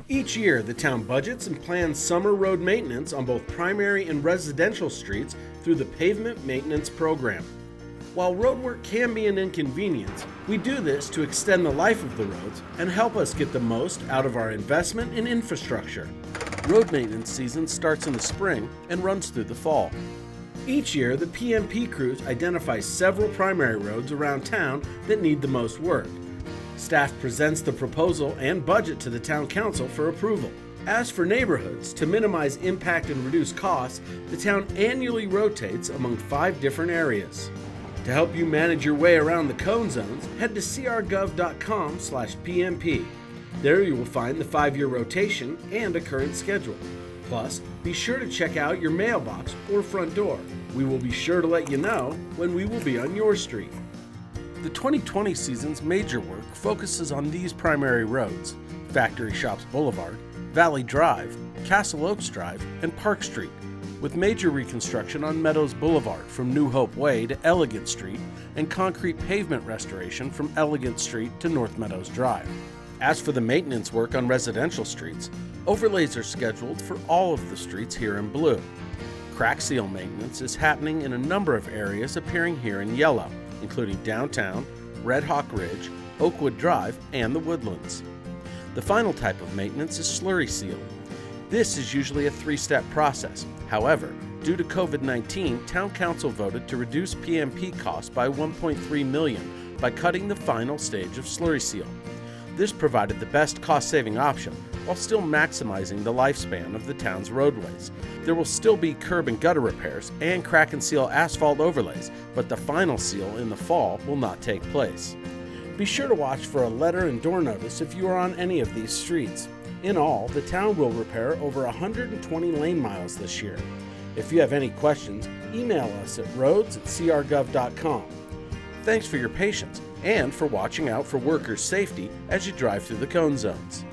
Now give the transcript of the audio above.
Each year, the town budgets and plans summer road maintenance on both primary and residential streets through the Pavement Maintenance Program. While roadwork can be an inconvenience, we do this to extend the life of the roads and help us get the most out of our investment in infrastructure. Road maintenance season starts in the spring and runs through the fall. Each year, the PMP crews identify several primary roads around town that need the most work. Staff presents the proposal and budget to the town council for approval. As for neighborhoods, to minimize impact and reduce costs, the town annually rotates among 5 different areas. To help you manage your way around the cone zones, head to crgov.com/PMP. There you will find the 5-year rotation and a current schedule. Plus, be sure to check out your mailbox or front door. We will be sure to let you know when we will be on your street. The 2020 season's major work focuses on these primary roads: Factory Shops Boulevard, Valley Drive, Castle Oaks Drive, and Park Street, with major reconstruction on Meadows Boulevard from New Hope Way to Elegant Street and concrete pavement restoration from Elegant Street to North Meadows Drive. As for the maintenance work on residential streets, overlays are scheduled for all of the streets here in blue. Crack seal maintenance is happening in a number of areas appearing here in yellow, including downtown, Red Hawk Ridge, Oakwood Drive, and the Woodlands. The final type of maintenance is slurry seal. This is usually a 3-step process. However, due to COVID-19, Town Council voted to reduce PMP costs by $1.3 million by cutting the final stage of slurry seal. This provided the best cost-saving option while still maximizing the lifespan of the town's roadways. There will still be curb and gutter repairs and crack and seal asphalt overlays, but the final seal in the fall will not take place. Be sure to watch for a letter and door notice if you are on any of these streets. In all, the town will repair over 120 lane miles this year. If you have any questions, email us at roads@crgov.com. Thanks for your patience and for watching out for workers' safety as you drive through the cone zones.